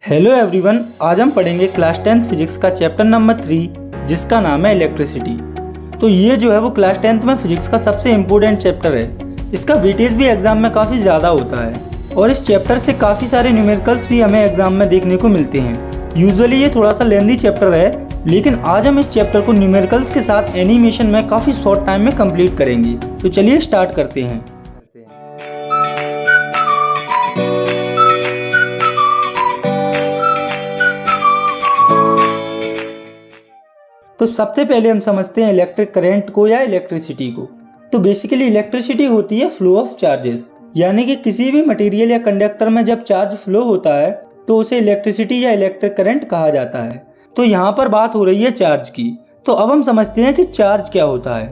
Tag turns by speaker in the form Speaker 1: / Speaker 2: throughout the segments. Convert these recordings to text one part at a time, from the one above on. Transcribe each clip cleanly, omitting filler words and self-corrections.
Speaker 1: Hello everyone, आज हम पढ़ेंगे क्लास 10th फिजिक्स का चैप्टर नंबर 3 जिसका नाम है इलेक्ट्रिसिटी। तो ये जो है वो क्लास 10th में फिजिक्स का सबसे इम्पोर्टेंट चैप्टर है। इसका वेटेज भी एग्जाम में काफ़ी ज़्यादा होता है और इस चैप्टर से काफ़ी सारे न्यूमेरिकल्स भी हमें एग्जाम में देखने को मिलते हैं। यूजुअली ये थोड़ा सा लेंथी चैप्टर है, लेकिन आज हम इस चैप्टर को न्यूमेरिकल्स के साथ एनिमेशन में काफ़ी शॉर्ट टाइम में कंप्लीट करेंगे। तो चलिए स्टार्ट करते हैं। तो सबसे पहले हम समझते हैं इलेक्ट्रिक करंट को या इलेक्ट्रिसिटी को। तो बेसिकली इलेक्ट्रिसिटी होती है फ्लो ऑफ चार्जेस, यानी कि किसी भी मटेरियल या कंडक्टर में जब चार्ज फ्लो होता है तो उसे इलेक्ट्रिसिटी या इलेक्ट्रिक करंट कहा जाता है। तो यहाँ पर बात हो रही है चार्ज की। तो अब हम समझते हैं कि चार्ज क्या होता है।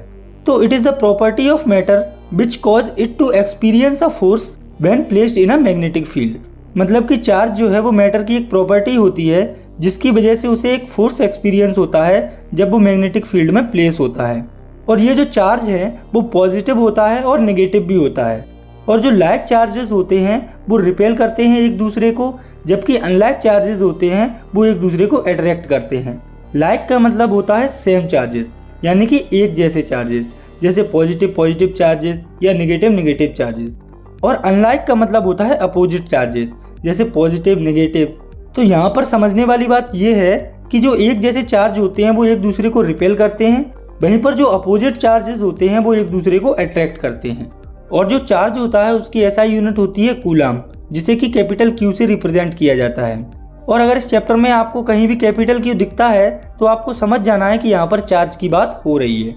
Speaker 1: तो it is the property of matter which cause it to experience a force when placed in a magnetic field. मतलब कि चार्ज जो है वो मैटर की एक प्रॉपर्टी होती है जिसकी वजह से उसे एक फोर्स एक्सपीरियंस होता है जब वो मैग्नेटिक फील्ड में प्लेस होता है। और ये जो चार्ज है वो पॉजिटिव होता है और नेगेटिव भी होता है। और जो लाइक चार्जेस होते हैं वो रिपेल करते हैं एक दूसरे को, जबकि अनलाइक चार्जेस होते हैं वो एक दूसरे को अट्रैक्ट करते हैं। लाइक का मतलब होता है सेम चार्जेस, यानी कि एक जैसे चार्जेस, जैसे पॉजिटिव पॉजिटिव चार्जेस या नेगेटिव नेगेटिव चार्जेस। और अनलाइक का मतलब होता है अपोजिट चार्जेस, जैसे पॉजिटिव नेगेटिव। तो यहाँ पर समझने वाली बात यह है कि जो एक जैसे चार्ज होते हैं वो एक दूसरे को रिपेल करते हैं, वहीं पर जो अपोजिट चार्जेस होते हैं वो एक दूसरे को अट्रैक्ट करते हैं। और जो चार्ज होता है उसकी एसआई यूनिट होती है कूलम, जिसे कि कैपिटल क्यू से रिप्रेजेंट किया जाता है। और अगर इस चैप्टर में आपको कहीं भी कैपिटल क्यू दिखता है तो आपको समझ जाना है कि यहाँ पर चार्ज की बात हो रही है।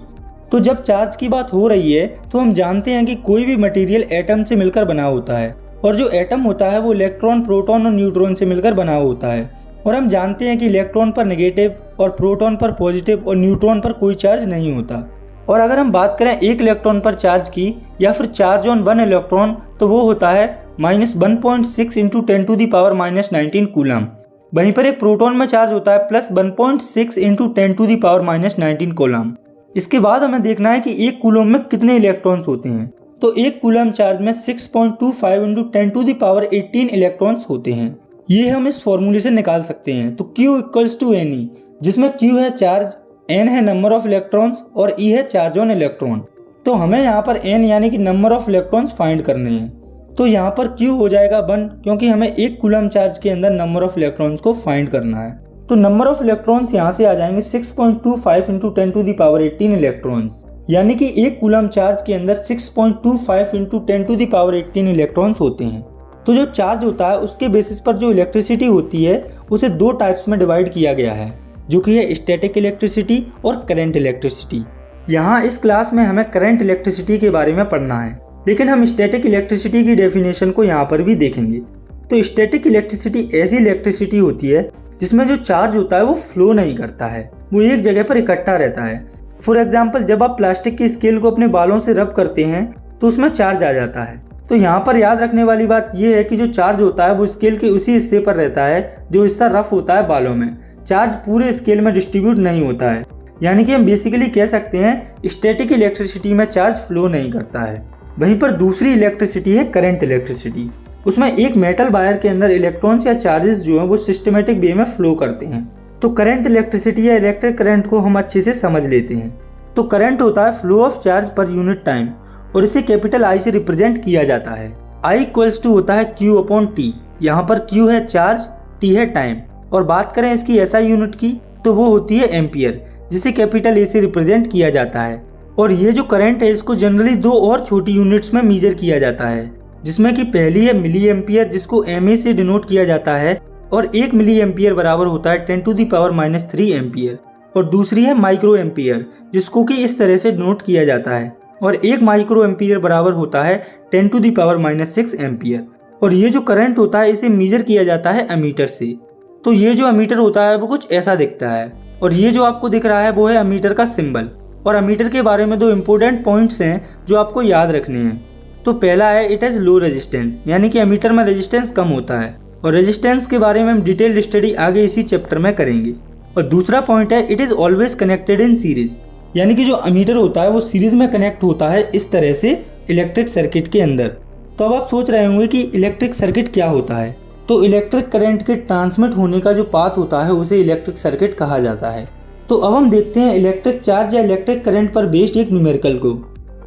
Speaker 1: तो जब चार्ज की बात हो रही है तो हम जानते हैं कि कोई भी मटेरियल एटम से मिलकर बना होता है, और जो एटम होता है वो इलेक्ट्रॉन, प्रोटॉन और न्यूट्रॉन से मिलकर बना होता है। और हम जानते हैं कि इलेक्ट्रॉन पर नेगेटिव और प्रोटॉन पर पॉजिटिव और न्यूट्रॉन पर कोई चार्ज नहीं होता। और अगर हम बात करें एक इलेक्ट्रॉन पर चार्ज की या फिर चार्ज ऑन वन इलेक्ट्रॉन, तो वो होता है -1.6 इंटू 10⁻⁻19 कूलम। वहीं पर एक प्रोटॉन में चार्ज होता है +1.6 इंटू 10⁻⁻19 कूलम। इसके बाद हमें देखना है कि एक कूलम में कितने इलेक्ट्रॉन्स होते हैं। तो एक कूलम चार्ज में 6.25 इंटू 10⁻18 इलेक्ट्रॉन्स होते हैं। ये हम इस फॉर्मूले से निकाल सकते हैं। तो Q इक्वल्स टू NE, जिसमें Q है चार्ज, N है नंबर ऑफ इलेक्ट्रॉन्स और E है चार्ज ऑन इलेक्ट्रॉन। तो हमें यहाँ पर N यानी कि नंबर ऑफ इलेक्ट्रॉन्स फाइंड करने हैं। तो यहाँ पर Q हो जाएगा 1, क्योंकि हमें एक कूलम चार्ज के अंदर नंबर ऑफ इलेक्ट्रॉन्स को फाइंड करना है। तो नंबर ऑफ इलेक्ट्रॉन्स यहाँ से आ जाएंगे 6.25 इंटू 10⁻18 इलेक्ट्रॉन्स, यानी कि एक कूलम चार्ज के अंदर 6.25 इंटू 10⁻18 इलेक्ट्रॉन्स होते हैं। तो जो चार्ज होता है उसके बेसिस पर जो इलेक्ट्रिसिटी होती है उसे दो टाइप्स में डिवाइड किया गया है, जो कि है स्टैटिक इलेक्ट्रिसिटी और करंट इलेक्ट्रिसिटी। यहाँ इस क्लास में हमें करंट इलेक्ट्रिसिटी के बारे में पढ़ना है, लेकिन हम स्टैटिक इलेक्ट्रिसिटी की डेफिनेशन को यहाँ पर भी देखेंगे। तो स्टैटिक इलेक्ट्रिसिटी ऐसी इलेक्ट्रिसिटी होती है जिसमें जो चार्ज होता है वो फ्लो नहीं करता है, वो एक जगह पर इकट्ठा रहता है। फॉर एग्जाम्पल, जब आप प्लास्टिक की स्केल को अपने बालों से रब करते हैं तो उसमें चार्ज आ जाता है। तो यहाँ पर याद रखने वाली बात यह है कि जो चार्ज होता है वो स्केल के उसी हिस्से पर रहता है जो हिस्सा रफ होता है बालों में। चार्ज पूरे स्केल में डिस्ट्रीब्यूट नहीं होता है, यानी कि हम बेसिकली कह सकते हैं स्टैटिक इलेक्ट्रिसिटी में चार्ज फ्लो नहीं करता है। वहीं पर दूसरी इलेक्ट्रिसिटी है करंट इलेक्ट्रिसिटी। उसमें एक मेटल वायर के अंदर इलेक्ट्रॉन्स या चार्जेस जो है वो सिस्टमेटिक वे में फ्लो करते हैं। तो करंट इलेक्ट्रिसिटी या इलेक्ट्रिक करंट को हम अच्छे से समझ लेते हैं। तो करंट होता है flow of charge per unit time, और इसे कैपिटल I से रिप्रेजेंट किया जाता है। I इक्वल्स टू होता है Q/T। यहाँ पर Q है चार्ज, T है टाइम। और बात करें इसकी SI यूनिट की तो वो होती है एम्पियर, जिसे कैपिटल A से रिप्रेजेंट किया जाता है। और ये जो करंट है इसको जनरली दो और छोटी यूनिट्स में मेजर किया जाता है, जिसमें कि पहली है मिली एम्पियर, जिसको MA से डिनोट किया जाता है, और 1 मिली एम्पियर बराबर होता है 10⁻³ एम्पियर। और दूसरी है माइक्रो एम्पियर, जिसको कि इस तरह से डिनोट किया जाता है, और 1 माइक्रो एम्पियर बराबर होता है 10⁻⁻6 एम्पियर। और ये जो करंट होता है इसे मेजर किया जाता है अमीटर से। तो ये जो अमीटर होता है वो कुछ ऐसा दिखता है, और ये जो आपको दिख रहा है वो है अमीटर का सिंबल। और अमीटर के बारे में दो इम्पोर्टेंट पॉइंट्स हैं जो आपको याद रखने हैं। तो पहला है इट हैज़ लो रेजिस्टेंस, यानी कि अमीटर में रेजिस्टेंस कम होता है, और रेजिस्टेंस के बारे में हम डिटेल्ड स्टडी आगे इसी चैप्टर में करेंगे। और दूसरा पॉइंट है it is always connected in series, यानी कि जो अमीटर होता है वो सीरीज में कनेक्ट होता है इस तरह से इलेक्ट्रिक सर्किट के अंदर। तो अब आप सोच रहे होंगे कि इलेक्ट्रिक सर्किट क्या होता है। तो इलेक्ट्रिक करंट के ट्रांसमिट होने का जो पाथ होता है उसे इलेक्ट्रिक सर्किट कहा जाता है। तो अब हम देखते हैं इलेक्ट्रिक चार्ज या इलेक्ट्रिक करंट पर बेस्ड एक न्यूमेरिकल को।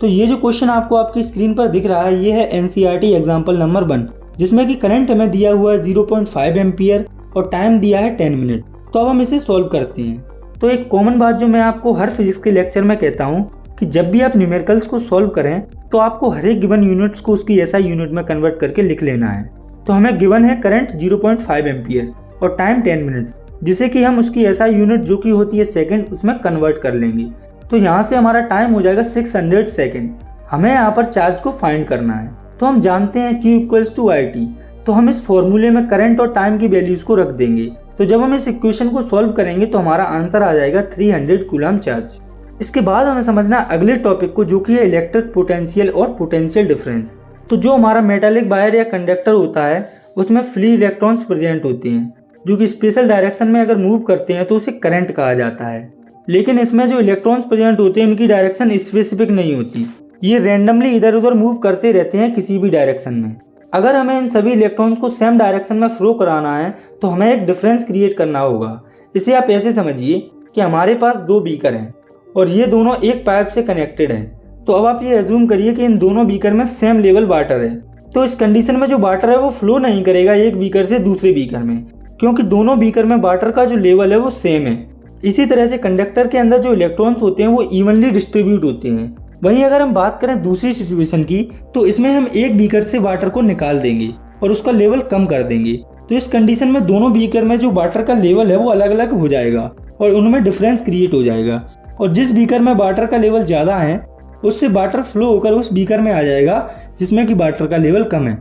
Speaker 1: तो ये जो क्वेश्चन आपको आपकी स्क्रीन पर दिख रहा है ये है एनसीईआरटी एग्जाम्पल नंबर 1, जिसमें कि करंट हमें दिया हुआ है 0.5 एम्पियर और टाइम दिया है 10 मिनट। तो अब हम इसे सॉल्व करते हैं। तो एक कॉमन बात जो मैं आपको हर फिजिक्स के लेक्चर में कहता हूँ कि जब भी आप न्यूमेरिकल्स को सॉल्व करें तो आपको हर एक गिवन यूनिट्स को उसकी एसआई यूनिट में कन्वर्ट करके लिख लेना है। तो हमें गिवन है करंट 0.5 एम्पियर और टाइम 10 मिनट्स, जिसे कि हम उसकी एसआई यूनिट जो कि होती है सेकंड उसमें कन्वर्ट कर लेंगे। तो यहाँ से हमारा टाइम हो जाएगा 600 सेकंड। हमें यहाँ पर चार्ज को फाइंड करना है। तो हम जानते हैं Q = IT, तो हम इस फॉर्मूले में करंट और टाइम की वैल्यूज को रख देंगे। तो जब हम इस इक्वेशन को सॉल्व करेंगे तो हमारा आंसर आ जाएगा 300 कूलम चार्ज। इसके बाद हमें समझना अगले टॉपिक को, जो कि है इलेक्ट्रिक पोटेंशियल और पोटेंशियल डिफरेंस। तो जो हमारा मेटालिक वायर या कंडक्टर होता है उसमें फ्री इलेक्ट्रॉन्स प्रेजेंट होते हैं, जो कि स्पेशल डायरेक्शन में अगर मूव करते हैं तो उसे करंट कहा जाता है। लेकिन इसमें जो इलेक्ट्रॉन्स प्रेजेंट होते हैं इनकी डायरेक्शन स्पेसिफिक नहीं होती, ये रैंडमली इधर उधर मूव करते रहते हैं किसी भी डायरेक्शन में। अगर हमें इन सभी इलेक्ट्रॉन्स को सेम डायरेक्शन में फ्लो कराना है तो हमें एक डिफरेंस क्रिएट करना होगा। इसे आप ऐसे समझिए कि हमारे पास 2 बीकर हैं और ये दोनों एक पाइप से कनेक्टेड हैं। तो अब आप ये एज्यूम करिए कि इन दोनों बीकर में सेम लेवल वाटर है। तो इस कंडीशन में जो वाटर है वो फ्लो नहीं करेगा एक बीकर से दूसरे बीकर में, क्योंकि दोनों बीकर में वाटर का जो लेवल है वो सेम है। इसी तरह से कंडक्टर के अंदर जो इलेक्ट्रॉन्स होते हैं वो इवनली डिस्ट्रीब्यूट होते हैं। वहीं अगर हम बात करें दूसरी सिचुएशन की, तो इसमें हम एक बीकर से वाटर को निकाल देंगे और उसका लेवल कम कर देंगे। तो इस कंडीशन में दोनों बीकर में जो वाटर का लेवल है वो अलग अलग हो जाएगा और उनमें डिफरेंस क्रिएट हो जाएगा। और जिस बीकर में वाटर का लेवल ज़्यादा है उससे वाटर फ्लो होकर उस बीकर में आ जाएगा जिसमें कि वाटर का लेवल कम है।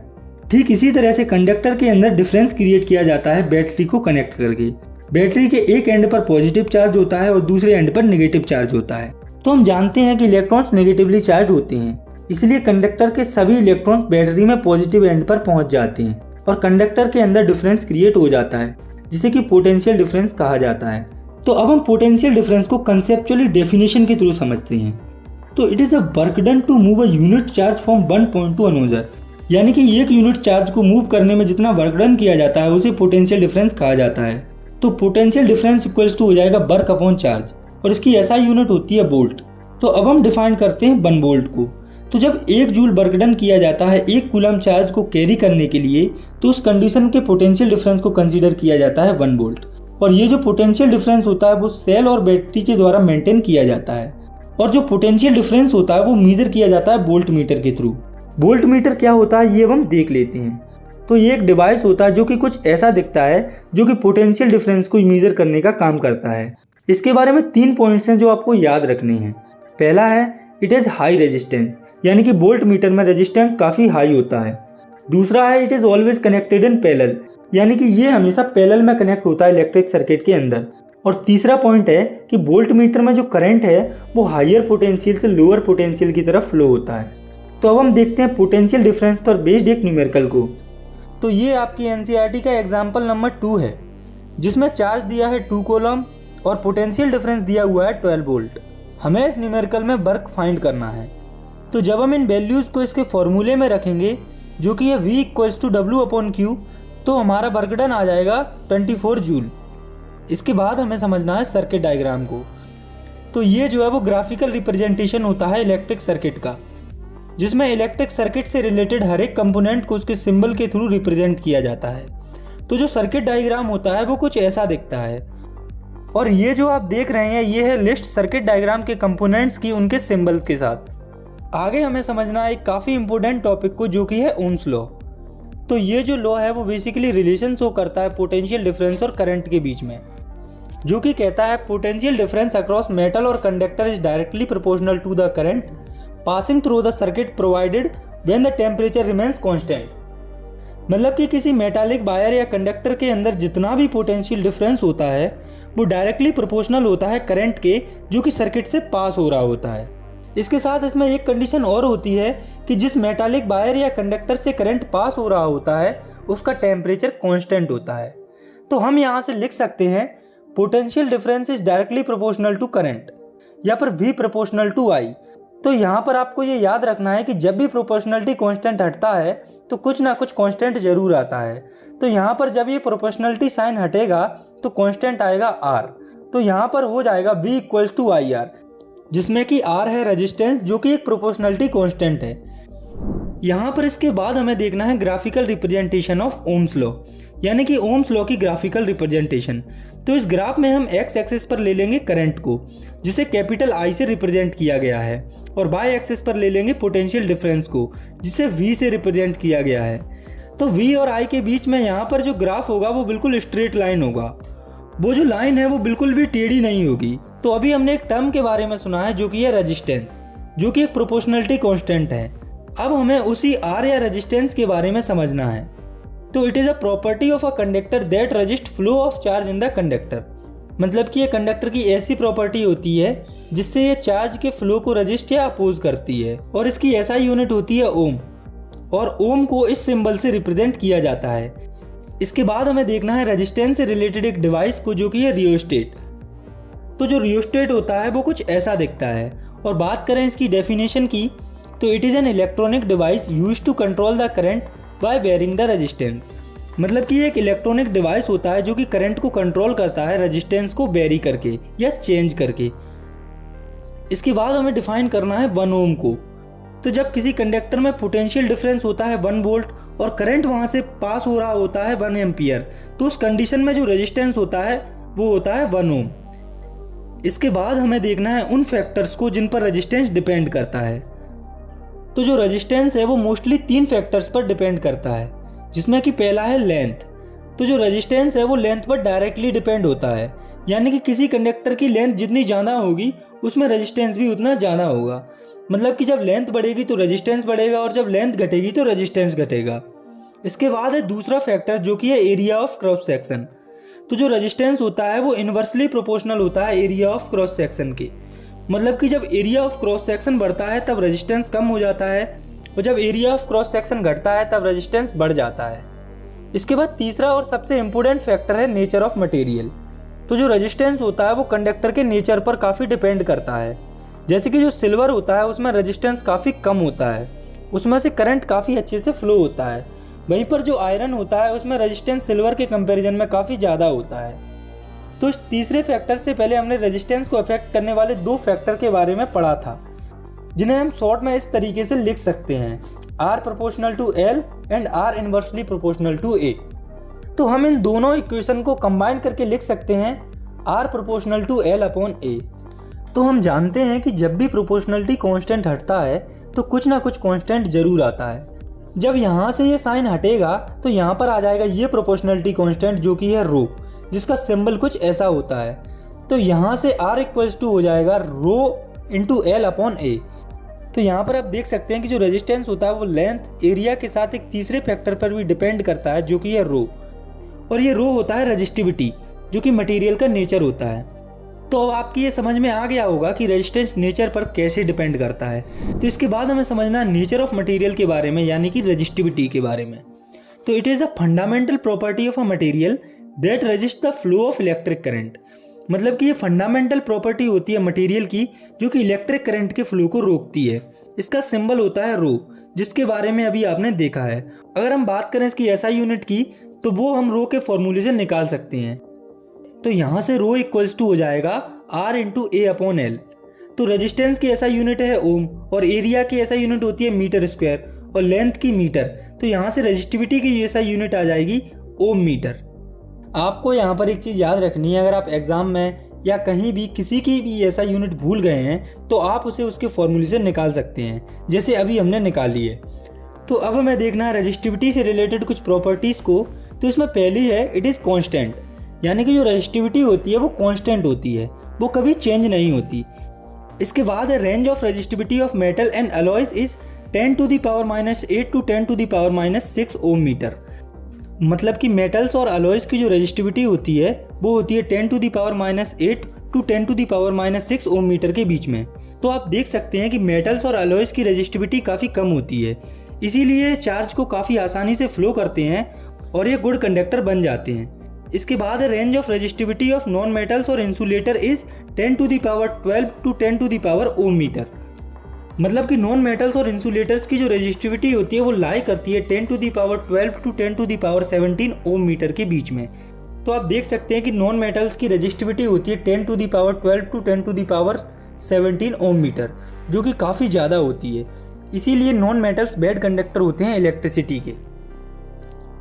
Speaker 1: ठीक इसी तरह से कंडक्टर के अंदर डिफरेंस क्रिएट किया जाता है बैटरी को कनेक्ट करके। बैटरी के एक एंड पर पॉजिटिव चार्ज होता है और दूसरे एंड पर नेगेटिव चार्ज होता है। तो हम जानते हैं कि इलेक्ट्रॉन्स नेगेटिवली चार्ज होते हैं, इसलिए कंडक्टर के सभी इलेक्ट्रॉन्स बैटरी में पॉजिटिव एंड पर पहुंच जाते हैं और कंडक्टर के अंदर डिफरेंस क्रिएट हो जाता है, जिसे कि पोटेंशियल डिफरेंस कहा जाता है। तो अब हम पोटेंशियल डिफरेंस को कंसेप्चुअली डेफिनेशन के थ्रू समझते हैं। तो it is a work done to move a unit charge from one point to another, यानी कि एक यूनिट चार्ज को मूव करने में जितना वर्क डन किया जाता है उसे पोटेंशियल डिफरेंस कहा जाता है। तो पोटेंशियल डिफरेंस इक्वल्स टू हो जाएगा वर्क अपॉन चार्ज और इसकी एसआई यूनिट होती है वोल्ट। तो अब हम डिफाइन करते हैं 1 वोल्ट को। तो जब 1 जूल वर्क डन किया जाता है 1 कूलम चार्ज को कैरी करने के लिए, तो उस कंडीशन के पोटेंशियल डिफरेंस को कंसीडर किया जाता है 1 वोल्ट। और ये जो पोटेंशियल डिफरेंस होता है वो सेल और बैटरी के द्वारा मेंटेन किया जाता है। और जो पोटेंशियल डिफरेंस होता है वो मेजर किया जाता है वोल्ट मीटर के थ्रू। वोल्ट मीटर क्या होता है ये हम देख लेते हैं। तो ये एक डिवाइस होता है जो कि कुछ ऐसा दिखता है जो कि पोटेंशियल डिफरेंस को मेजर करने का काम करता है। इसके बारे में 3 पॉइंट्स हैं जो आपको याद रखने हैं। पहला है इट इज़ हाई रेजिस्टेंस, यानी कि वोल्ट मीटर में रेजिस्टेंस काफ़ी हाई होता है। दूसरा है it is always connected in parallel, यानी कि ये हमेशा पैरेलल में कनेक्ट होता है इलेक्ट्रिक सर्किट के अंदर। और तीसरा पॉइंट है कि वोल्ट मीटर में जो करंट है वो हायर पोटेंशियल से लोअर पोटेंशियल की तरफ फ्लो होता है। तो अब हम देखते हैं पोटेंशियल डिफरेंस पर बेस्ड एक न्यूमेरिकल को। तो ये आपकी एनसीईआरटी का एग्जाम्पल नंबर 2 है, जिसमें चार्ज दिया है 2 कूलम और पोटेंशियल डिफरेंस दिया हुआ है 12 वोल्ट। हमें इस न्यूमेरिकल में वर्क फाइंड करना है। तो जब हम इन वैल्यूज़ को इसके फॉर्मूले में रखेंगे जो कि है V = W/Q, तो हमारा वर्क डन आ जाएगा 24 जूल। इसके बाद हमें समझना है सर्किट डायग्राम को। तो ये जो है वो ग्राफिकल रिप्रेजेंटेशन होता है इलेक्ट्रिक सर्किट का, जिसमें इलेक्ट्रिक सर्किट से रिलेटेड हर एक कंपोनेंट को उसके सिंबल के थ्रू रिप्रेजेंट किया जाता है। तो जो सर्किट डायग्राम होता है वो कुछ ऐसा दिखता है। और ये जो आप देख रहे हैं ये है लिस्ट सर्किट डायग्राम के कंपोनेंट्स की उनके सिंबल्स के साथ। आगे हमें समझना है एक काफ़ी इंपॉर्टेंट टॉपिक को, जो कि है ओम्स लॉ। तो ये जो लॉ है वो बेसिकली रिलेशन शो करता है पोटेंशियल डिफरेंस और करंट के बीच में, जो कि कहता है पोटेंशियल डिफरेंस अक्रॉस मेटल और conductor is directly proportional to the current passing through the circuit provided when the temperature remains constant. मतलब कि किसी मेटालिक वायर या कंडक्टर के अंदर जितना भी पोटेंशियल डिफरेंस होता है वो डायरेक्टली प्रोपोर्शनल होता है करंट के, जो कि सर्किट से पास हो रहा होता है। इसके साथ इसमें एक कंडीशन और होती है कि जिस मेटालिक वायर या कंडक्टर से करंट पास हो रहा होता है उसका टेम्परेचर कांस्टेंट होता है। तो हम यहाँ से लिख सकते हैं potential difference is directly proportional to current, या फिर V ∝ I। तो यहाँ पर आपको ये याद रखना है कि जब भी प्रोपोर्शनलिटी कांस्टेंट हटता है तो कुछ ना कुछ कांस्टेंट जरूर आता है। तो यहाँ पर जब ये प्रोपोर्शनलिटी साइन हटेगा तो कांस्टेंट आएगा R। तो यहाँ पर हो जाएगा V इक्वल्स टू IR, जिसमें कि R है रेजिस्टेंस जो कि एक प्रोपोर्शनलिटी कांस्टेंट है। यहाँ पर इसके बाद हमें देखना है graphical representation of Ohm's law, यानी कि ओम्स लॉ की ग्राफिकल रिप्रेजेंटेशन। तो इस ग्राफ में हम एक्स एक्सिस पर ले लेंगे करंट को, जिसे कैपिटल I से रिप्रेजेंट किया गया है, और वाई एक्सिस पर ले लेंगे पोटेंशियल डिफरेंस को, जिसे V से रिप्रेजेंट किया गया है। तो V और I के बीच में यहाँ पर जो ग्राफ होगा वो बिल्कुल स्ट्रेट लाइन होगा, वो जो लाइन है वो बिल्कुल भी टेढ़ी नहीं होगी। तो अभी हमने एक टर्म के बारे में सुना है जो कि है रेजिस्टेंस, जो कि एक प्रोपोर्शनलिटी कांस्टेंट है। अब हमें उसी R या रेजिस्टेंस के बारे में समझना है। तो it is a property of a conductor that resist flow of charge in the conductor, मतलब कि ये कंडक्टर की ऐसी प्रॉपर्टी होती है जिससे ये चार्ज के फ्लो को रजिस्ट या अपोज करती है, और इसकी ऐसा यूनिट होती है ओम, और ओम को इस सिंबल से रिप्रेजेंट किया जाता है। इसके बाद हमें देखना है रेजिस्टेंस से रिलेटेड एक डिवाइस को, जो कि है रियोस्टेट। तो जो रियोस्टेट होता है वो कुछ ऐसा दिखता है, और बात करें इसकी डेफिनेशन की तो it is an electronic device used to control the current by varying the resistance, मतलब कि एक इलेक्ट्रॉनिक डिवाइस होता है जो कि करंट को कंट्रोल करता है रेजिस्टेंस को वेरी करके या चेंज करके। इसके बाद हमें डिफाइन करना है 1 ओम को। तो जब किसी कंडक्टर में पोटेंशियल डिफरेंस होता है 1 वोल्ट और करंट वहाँ से पास हो रहा होता है 1 एम्पियर, तो उस कंडीशन में जो रेजिस्टेंस होता है वो होता है 1 ओम। इसके बाद हमें देखना है उन फैक्टर्स को जिन पर रेजिस्टेंस डिपेंड करता है। तो जो रेजिस्टेंस है वो मोस्टली 3 फैक्टर्स पर डिपेंड करता है, जिसमें कि पहला है लेंथ। तो जो रेजिस्टेंस है वो लेंथ पर डायरेक्टली डिपेंड होता है, यानी कि किसी कंडक्टर की लेंथ जितनी ज़्यादा होगी उसमें रेजिस्टेंस भी उतना ज़्यादा होगा। मतलब कि जब लेंथ बढ़ेगी तो रेजिस्टेंस बढ़ेगा, और जब लेंथ घटेगी तो रेजिस्टेंस घटेगा। इसके बाद है दूसरा फैक्टर जो कि है एरिया ऑफ क्रॉस सेक्शन। तो जो रेजिस्टेंस होता है वो इन्वर्सली प्रोपोर्शनल होता है एरिया ऑफ क्रॉस सेक्शन के, मतलब कि जब एरिया ऑफ क्रॉस सेक्शन बढ़ता है तब रेजिस्टेंस कम हो जाता है, और जब एरिया ऑफ क्रॉस सेक्शन घटता है तब रेजिस्टेंस बढ़ जाता है। इसके बाद तीसरा और सबसे इम्पोर्टेंट फैक्टर है नेचर ऑफ मटेरियल। तो जो रेजिस्टेंस होता है वो कंडक्टर के नेचर पर काफ़ी डिपेंड करता है। जैसे कि जो सिल्वर होता है उसमें रेजिस्टेंस काफ़ी कम होता है, उसमें से करंट काफ़ी अच्छे से फ्लो होता है। वहीं पर जो आयरन होता है उसमें रेजिस्टेंस सिल्वर के कंपैरिजन में काफ़ी ज़्यादा होता है। तो इस तीसरे फैक्टर से पहले हमने रेजिस्टेंस को अफेक्ट करने वाले 2 फैक्टर के बारे में पढ़ा था, जिन्हें हम शॉर्ट में इस तरीके से लिख सकते हैं, R proportional to L and R inversely proportional to A। तो हम इन दोनों इक्वेशन को कंबाइन करके लिख सकते हैं R proportional to L upon A। तो हम जानते हैं कि जब भी प्रोपोर्शनलिटी कांस्टेंट हटता है तो कुछ ना कुछ कांस्टेंट जरूर आता है। जब यहाँ से ये साइन हटेगा तो यहाँ पर आ जाएगा ये प्रोपोर्शनलिटी कांस्टेंट जो कि है रो, जिसका सिंबल कुछ ऐसा होता है। तो यहाँ से R इक्वल्स टू हो जाएगा rho into L upon A। तो यहाँ पर आप देख सकते हैं कि जो रेजिस्टेंस होता है वो लेंथ एरिया के साथ एक तीसरे फैक्टर पर भी डिपेंड करता है जो कि है रो, और ये रो होता है रेजिस्टिविटी, जो कि मटेरियल का नेचर होता है। तो अब आपकी ये समझ में आ गया होगा कि रेजिस्टेंस नेचर पर कैसे डिपेंड करता है। तो इसके बाद हमें समझना है नेचर ऑफ मटेरियल के बारे में, यानी कि रेजिस्टिविटी के बारे में। तो it is a fundamental property of a material that resist the flow of electric current, मतलब कि ये फंडामेंटल प्रॉपर्टी होती है मटेरियल की जो कि इलेक्ट्रिक करंट के फ्लो को रोकती है। इसका सिंबल होता है रो, जिसके बारे में अभी आपने देखा है। अगर हम बात करें इसकी एसआई यूनिट की तो वो हम रो के फॉर्मूले से निकाल सकते हैं। तो यहाँ से रो इक्वल्स टू हो जाएगा R into A upon L। तो रेजिस्टेंस की ऐसा यूनिट है ओम, और एरिया की ऐसा यूनिट होती है मीटर स्क्वायर, और लेंथ की मीटर। तो यहाँ से रेजिस्टिविटी की ऐसा यूनिट आ जाएगी ओम मीटर। आपको यहाँ पर एक चीज़ याद रखनी है, अगर आप एग्जाम में या कहीं भी किसी की भी ऐसा यूनिट भूल गए हैं तो आप उसे उसके फॉर्मूले से निकाल सकते हैं, जैसे अभी हमने निकाली है। तो अब हमें देखना है रेजिस्टिविटी से रिलेटेड कुछ प्रॉपर्टीज़ को। तो इसमें पहली है इट इज़ कॉन्स्टेंट, यानी कि जो रेजिस्टिविटी होती है वो कांस्टेंट होती है, वो कभी चेंज नहीं होती। इसके बाद है range of resistivity of metal and alloys is 10 to the power -8 to 10 to the power -6 ohm metre. मतलब कि मेटल्स और अलॉयज की जो रेजिस्टिविटी होती है वो होती है 10 to the power -8 to 10 to the power -6 ohm metre के बीच में। तो आप देख सकते हैं कि मेटल्स और अलॉयज की रेजिस्टिविटी काफ़ी कम होती है, इसीलिए चार्ज को काफ़ी आसानी से फ्लो करते हैं और ये गुड कंडक्टर बन जाते हैं। इसके बाद range of resistivity of non metals और insulator is 10 to the power 12 to 10 to the power ohm metre. मतलब कि नॉन मेटल्स और इंसुलेटर्स की जो रेजिस्टिविटी होती है वो लाई करती है 10 to the power 12 to 10 to the power 17 ohm metre के बीच में। तो आप देख सकते हैं कि नॉन मेटल्स की रेजिस्टिविटी होती है 10 to the power 12 to 10 to the power 17 ohm metre, जो कि काफ़ी ज़्यादा होती है। इसीलिए नॉन मेटल्स बैड कंडक्टर होते हैं इलेक्ट्रिसिटी के।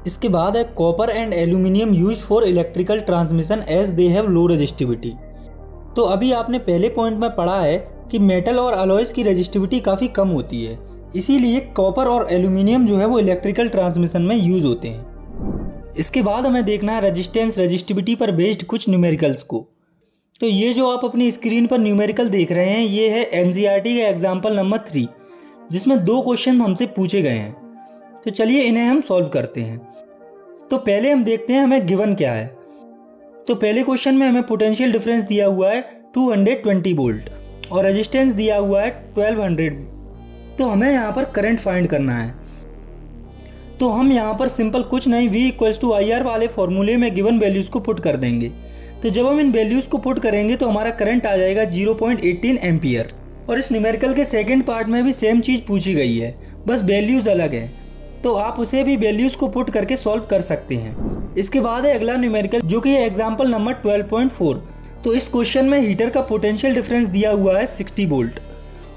Speaker 1: इसके बाद है copper and aluminium use for electrical transmission as they have low resistivity. तो अभी आपने पहले पॉइंट में पढ़ा है कि मेटल और अलॉयज़ की रेजिस्टिविटी काफ़ी कम होती है, इसीलिए कॉपर और एल्यूमिनियम जो है वो इलेक्ट्रिकल ट्रांसमिशन में यूज़ होते हैं। इसके बाद हमें देखना है रेजिस्टेंस रेजिस्टिविटी पर बेस्ड कुछ न्यूमेरिकल्स को। तो ये जो आप अपनी स्क्रीन पर न्यूमेरिकल देख रहे हैं ये है एनसीईआरटी का एग्जाम्पल नंबर 3, जिसमें 2 क्वेश्चन हमसे पूछे गए हैं। तो चलिए इन्हें हम सॉल्व करते हैं। तो पहले हम देखते हैं हमें गिवन क्या है। तो पहले क्वेश्चन में हमें पोटेंशियल डिफरेंस दिया हुआ है 220 वोल्ट और रेजिस्टेंस दिया हुआ है 1200। तो हमें यहाँ पर करंट फाइंड करना है। तो हम यहाँ पर सिंपल कुछ नहीं V=IR वाले फॉर्मूले में गिवन वैल्यूज़ को पुट कर देंगे। तो जब हम इन वैल्यूज़ को पुट करेंगे तो हमारा करंट आ जाएगा 0.18 एम्पियर। और इस न्यूमेरिकल के सेकंड पार्ट में भी सेम चीज़ पूछी गई है, बस वैल्यूज़ अलग है। तो आप उसे भी वैल्यूज़ को पुट करके सॉल्व कर सकते हैं। इसके बाद है अगला न्यूमेरिकल, जो कि है एग्जाम्पल नंबर 12.4। तो इस क्वेश्चन में हीटर का पोटेंशियल डिफरेंस दिया हुआ है 60 वोल्ट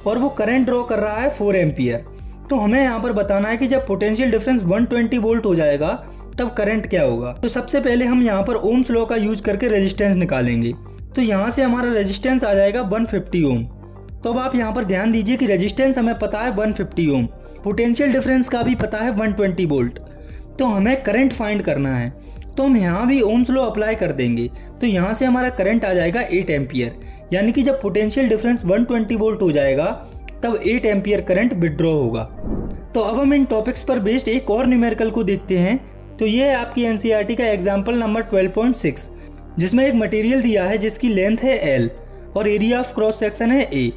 Speaker 1: और वो करंट ड्रॉ कर रहा है 4 एम्पियर। तो हमें यहाँ पर बताना है कि जब पोटेंशियल डिफरेंस 120 वोल्ट हो जाएगा तब करंट क्या होगा। तो सबसे पहले हम यहाँ पर ओम्स लॉ का यूज करके रेजिस्टेंस निकालेंगे। तो यहाँ से हमारा रेजिस्टेंस आ जाएगा 150 ओम। तो अब आप यहाँ पर ध्यान दीजिए कि रेजिस्टेंस हमें पता है 150 ओम, पोटेंशियल डिफरेंस का भी पता है 120 वोल्ट। तो हमें करंट फाइंड करना है, तो हम यहाँ भी ओम्स लॉ अप्लाई कर देंगे। तो यहाँ से हमारा करंट आ जाएगा 8 एम्पियर, यानी कि जब पोटेंशियल डिफरेंस 120 वोल्ट हो जाएगा तब 8 एम्पियर करंट विड्रॉ होगा। तो अब हम इन टॉपिक्स पर बेस्ड एक और न्यूमेरिकल को देखते हैं। तो ये है आपकी एनसीईआरटी का एग्जाम्पल नंबर 12.6, जिसमें एक मटेरियल दिया है जिसकी लेंथ है L और एरिया ऑफ क्रॉस सेक्शन है A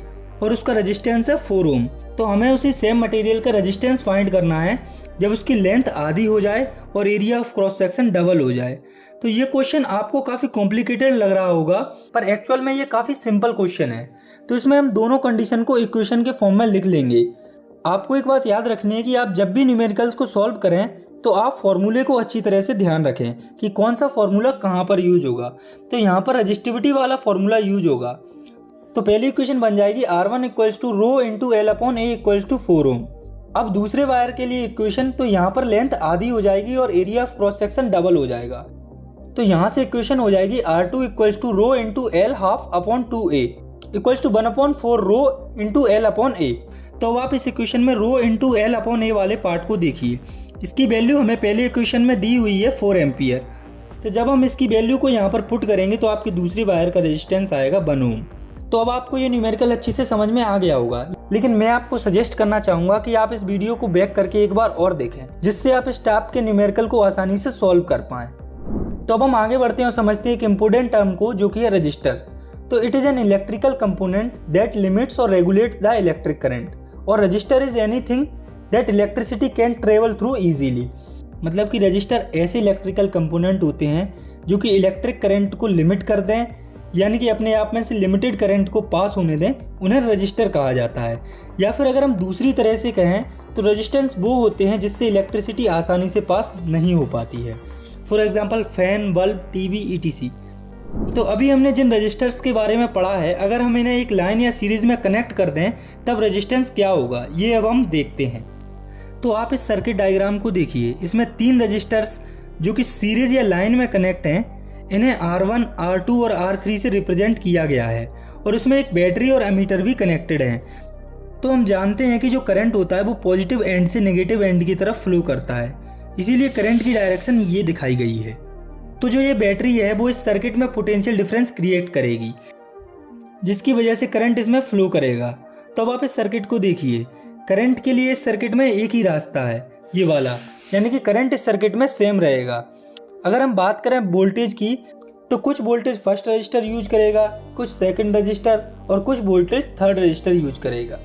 Speaker 1: और उसका रेजिस्टेंस है 4 ओम। तो हमें उसी सेम मटेरियल का रेजिस्टेंस फाइंड करना है जब उसकी लेंथ आधी हो जाए और area of cross section double हो जाए। तो ये क्वेश्चन आपको काफ़ी कॉम्प्लिकेटेड लग रहा होगा, पर एक्चुअल में ये काफ़ी सिंपल क्वेश्चन है। तो इसमें हम दोनों कंडीशन को इक्वेशन के फॉर्म में लिख लेंगे। आपको एक बात याद रखनी है कि आप जब भी न्यूमेरिकल्स को सॉल्व करें तो आप फॉर्मूले को अच्छी तरह से ध्यान रखें कि कौन सा फॉर्मूला कहाँ पर यूज होगा। तो यहाँ पर रेजिस्टिविटी वाला फॉर्मूला यूज होगा। तो पहली इक्वेशन बन जाएगी R1 = ρ × L/A = 4 ओम। अब दूसरे वायर के लिए इक्वेशन, तो यहाँ पर लेंथ आधी हो जाएगी और area of cross section double हो जाएगा। तो यहाँ से इक्वेशन हो जाएगी R2 = ρ × L ½/2A = 1/4 ρ × L/A। तो अब आप इस इक्वेशन में ρ × L/A वाले पार्ट को देखिए। इसकी वैल्यू हमें पहले इक्वेशन में दी हुई है 4 एम्पियर। तो जब हम इसकी वैल्यू को यहाँ पर पुट करेंगे तो आपकी दूसरी वायर का रेजिस्टेंस आएगा 1 ओम। तो अब आपको ये न्यूमेरिकल अच्छे से समझ में आ गया होगा, लेकिन मैं आपको सजेस्ट करना चाहूँगा कि आप इस वीडियो को बैक करके एक बार और देखें, जिससे आप इस टाइप के न्यूमेरिकल को आसानी से सॉल्व कर पाएँ। तो अब हम आगे बढ़ते हैं और समझते हैं एक इम्पोर्टेंट टर्म को, जो कि है रजिस्टर। तो it is an electrical component that limits और रेगुलेट्स द इलेक्ट्रिक करंट, और register is anything that electricity can travel through easily. मतलब कि रजिस्टर ऐसे इलेक्ट्रिकल कंपोनेंट होते हैं जो कि इलेक्ट्रिक करंट को लिमिट कर दें, यानी कि अपने आप में से लिमिटेड करंट को पास होने दें, उन्हें रजिस्टर कहा जाता है। या फिर अगर हम दूसरी तरह से कहें तो रेजिस्टेंस वो होते हैं जिससे इलेक्ट्रिसिटी आसानी से पास नहीं हो पाती है। For example fan, bulb, TV etc। तो अभी हमने जिन रजिस्टर्स के बारे में पढ़ा है, अगर हम इन्हें एक लाइन या सीरीज़ में कनेक्ट कर दें तब रेजिस्टेंस क्या होगा, ये अब हम देखते हैं। तो आप इस सर्किट डायग्राम को देखिए। इसमें 3 रजिस्टर्स जो कि सीरीज़ या लाइन में कनेक्ट हैं, इन्हें R1, R2 और R3 से रिप्रेजेंट किया गया है और उसमें एक बैटरी और एमीटर भी कनेक्टेड है। तो हम जानते हैं कि जो करंट होता है वो पॉजिटिव एंड से नेगेटिव एंड की तरफ फ्लो करता है, इसीलिए करंट की डायरेक्शन ये दिखाई गई है। तो जो ये बैटरी है वो इस सर्किट में पोटेंशियल डिफरेंस क्रिएट करेगी, जिसकी वजह से करंट इसमें फ्लो करेगा। तो अब आप इस सर्किट को देखिए। करंट के लिए इस सर्किट में एक ही रास्ता है, ये वाला, यानी कि करंट इस सर्किट में सेम रहेगा। अगर हम बात करें वोल्टेज की, तो कुछ वोल्टेज फर्स्ट रजिस्टर यूज करेगा, कुछ सेकंड रजिस्टर और कुछ वोल्टेज थर्ड रजिस्टर यूज करेगा।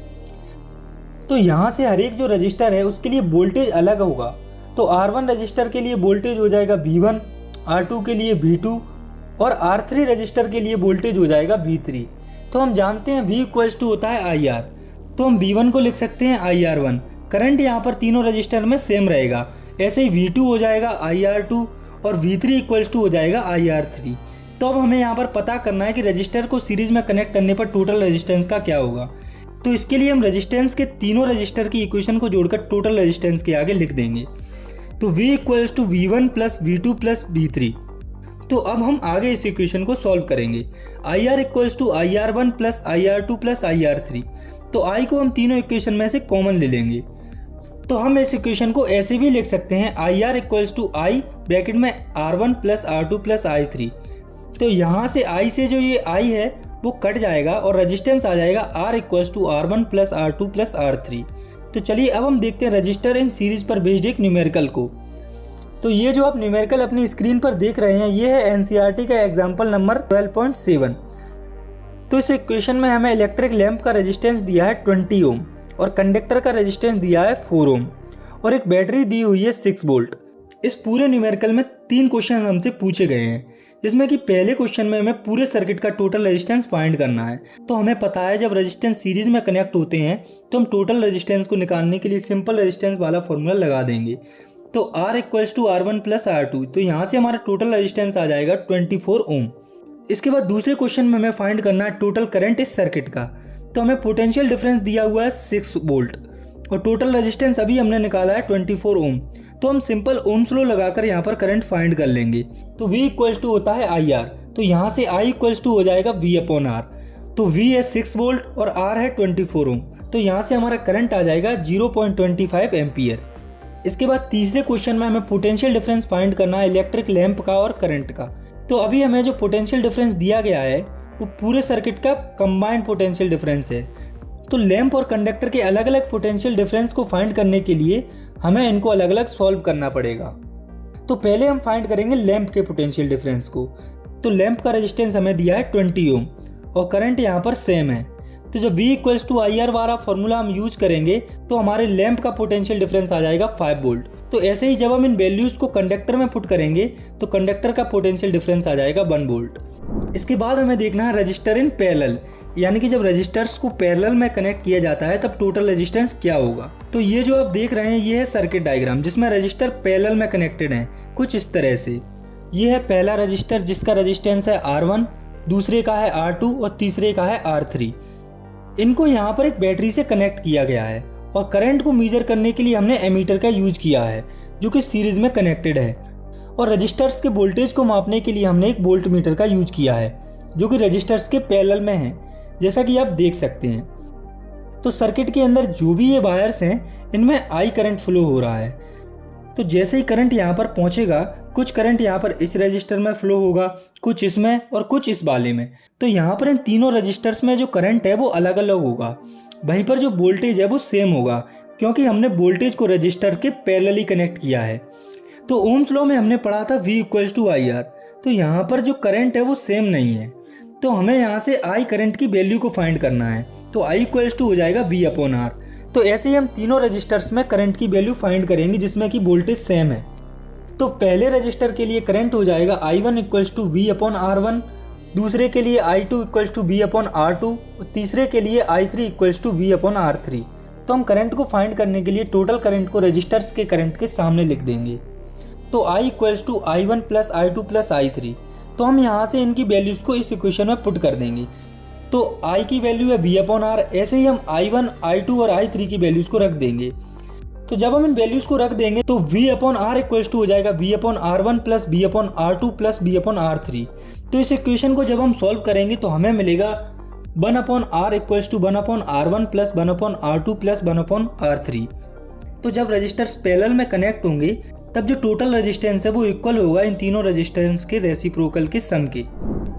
Speaker 1: तो यहाँ से हर एक जो रजिस्टर है उसके लिए वोल्टेज अलग होगा। तो R1 रजिस्टर के लिए वोल्टेज हो जाएगा V1, R2 के लिए V2 और R3 रजिस्टर के लिए वोल्टेज हो जाएगा V3। तो हम जानते हैं V होता है IR। तो हम V1 को लिख सकते हैं IR1। करंट यहाँ पर तीनों रजिस्टर में सेम रहेगा। ऐसे ही V2 हो जाएगा IR2 और V3 इक्वल्स टू हो जाएगा IR3। तो अब हमें यहाँ पर पता करना है कि रजिस्टर को सीरीज में कनेक्ट करने पर टोटल रेजिस्टेंस का क्या होगा। तो इसके लिए हम रेजिस्टेंस के तीनों रजिस्टर की इक्वेशन को जोड़कर टोटल रेजिस्टेंस के आगे लिख देंगे। तो V equals to V1 plus V2 plus V3। तो अब हम आगे इस इक्वेशन को सॉल्व करेंगे। IR equals to IR1 plus IR2 plus IR3। तो I को हम तीनों इक्वेशन में से कॉमन ले लेंगे। तो हम इस इक्वेशन को ऐसे भी लिख सकते हैं IR equals to I bracket में R1 plus R2 plus I3। तो यहाँ से I से जो ये I है वो कट जाएगा और रेजिस्टेंस आ जाएगा R equals to R1 plus R2 plus R3। तो चलिए अब हम देखते हैं रजिस्टर इन सीरीज पर बेस्ड एक न्यूमेरिकल को। तो ये जो आप न्यूमेरिकल अपनी स्क्रीन पर देख रहे हैं ये है NCERT का एग्जाम्पल नंबर 12.7। तो इस इक्वेशन में हमें इलेक्ट्रिक लैंप का रेजिस्टेंस दिया है 20 ओम और कंडक्टर का रेजिस्टेंस दिया है 4 ओम और एक बैटरी दी हुई है 6 वोल्ट। इस पूरे न्यूमेरिकल में 3 क्वेश्चन हमसे पूछे गए हैं, जिसमें कि पहले क्वेश्चन में हमें पूरे सर्किट का टोटल रेजिस्टेंस फाइंड करना है। तो हमें पता है जब रेजिस्टेंस सीरीज में कनेक्ट होते हैं तो हम टोटल रेजिस्टेंस को निकालने के लिए सिंपल रेजिस्टेंस वाला फॉर्मूला लगा देंगे। तो R equals to R1 plus R2। तो यहाँ से हमारा टोटल रेजिस्टेंस आ जाएगा 24 ओम। इसके बाद दूसरे क्वेश्चन में हमें फाइंड करना है टोटल करंट इस सर्किट का। तो हमें पोटेंशियल डिफरेंस दिया हुआ है 6 वोल्ट और टोटल रेजिस्टेंस अभी हमने निकाला है 24 ओम। तो हम सिंपल ओम्स लॉ लगाकर यहाँ पर करंट फाइंड कर लेंगे। तो V इक्वल्स टू होता है IR। तो यहाँ से I इक्वल्स टू हो जाएगा V अपॉन R। तो V है 6 वोल्ट और R है 24 ओम। तो यहाँ से हमारा करंट आ जाएगा 0.25 एम्पियर। इसके बाद तीसरे क्वेश्चन में हमें पोटेंशियल डिफरेंस फाइंड करना है इलेक्ट्रिक लैंप का और करंट का। तो अभी हमें जो पोटेंशियल डिफरेंस दिया गया है वो पूरे सर्किट का कंबाइंड पोटेंशियल डिफरेंस है। तो लैंप और कंडक्टर के अलग अलग पोटेंशियल डिफरेंस को फाइंड करने के लिए हमें इनको अलग अलग सॉल्व करना पड़ेगा। तो पहले हम फाइंड करेंगे लैंप के पोटेंशियल डिफरेंस को। तो लैंप का रेजिस्टेंस हमें दिया है 20 ओम और करंट यहाँ पर सेम है। तो जब V इक्वल्स टू IR वाला फॉर्मूला हम यूज करेंगे तो हमारे लैंप का पोटेंशियल डिफरेंस आ जाएगा 5 वोल्ट। तो ऐसे ही जब हम इन वैल्यूज को कंडक्टर में पुट करेंगे तो कंडक्टर का पोटेंशियल डिफरेंस आ जाएगा 1 वोल्ट। इसके बाद हमें देखना है रजिस्टर इन पैरेलल, यानी कि जब रजिस्टर्स को पैरेलल में कनेक्ट किया जाता है तब टोटल रेजिस्टेंस क्या होगा। तो ये जो आप देख रहे हैं ये है सर्किट डायग्राम जिसमें रजिस्टर पैरेलल में कनेक्टेड हैं कुछ इस तरह से। ये है पहला रजिस्टर जिसका रेजिस्टेंस है R1, दूसरे का है R2 और तीसरे का है R3। इनको यहाँ पर एक बैटरी से कनेक्ट किया गया है और करंट को मेजर करने के लिए हमने एमीटर का यूज किया है जो कि सीरीज में कनेक्टेड है। और रजिस्टर्स के वोल्टेज को मापने के लिए हमने एक वोल्ट मीटर का यूज किया है जो कि रजिस्टर्स के पैरेलल में है, जैसा कि आप देख सकते हैं। तो सर्किट के अंदर जो भी ये वायर्स हैं इनमें I करंट फ्लो हो रहा है। तो जैसे ही करंट यहाँ पर पहुँचेगा कुछ करंट यहाँ पर इस रजिस्टर में फ्लो होगा, कुछ इसमें और कुछ इस वाले में। तो यहाँ पर इन तीनों रजिस्टर्स में जो करंट है वो अलग अलग होगा, वहीं पर जो वोल्टेज है वो सेम होगा क्योंकि हमने वोल्टेज को रजिस्टर के पैरेलली कनेक्ट किया है। तो ओम्स लॉ में हमने पढ़ा था V इक्वल्स टू IR। तो यहाँ पर जो करंट है वो सेम नहीं है, तो हमें यहाँ से I करंट की वैल्यू को फाइंड करना है। तो I इक्वल्स टू हो जाएगा V अपॉन R। तो ऐसे ही हम तीनों रजिस्टर्स में करंट की वैल्यू फाइंड करेंगे जिसमें कि वोल्टेज सेम है। तो पहले रजिस्टर के लिए करंट हो जाएगा I1 equals to V upon R1, दूसरे के लिए I2 equals to V upon R2 और तीसरे के लिए I3 equals to V upon R3। तो हम करंट को फाइंड करने के लिए टोटल करंट को रजिस्टर्स के करंट के सामने लिख देंगे। तो I equals to I1 plus I2 plus I3। तो हम यहाँ से इनकी वैल्यूज को इस इक्वेशन में पुट कर देंगे। तो I की वैल्यू है V अपॉन R, ऐसे ही हम I1, I2 और I3 की वैल्यूज को रख देंगे। तो जब हम इन वैल्यूज को रख देंगे तो V upon R equals to हो जाएगा V upon R1 plus V upon R2 plus V upon R3। तो इस इक्वेशन को जब हम सॉल्व करेंगे तो हमें मिलेगा 1 upon R equals to 1 upon R1 plus 1 upon R2 plus 1 upon R3। तो जब रजिस्टर्स पैरेलल में कनेक्ट होंगे तब जो टोटल रेजिस्टेंस है वो इक्वल होगा इन तीनों रेजिस्टेंस के रेसिप्रोकल के सम के।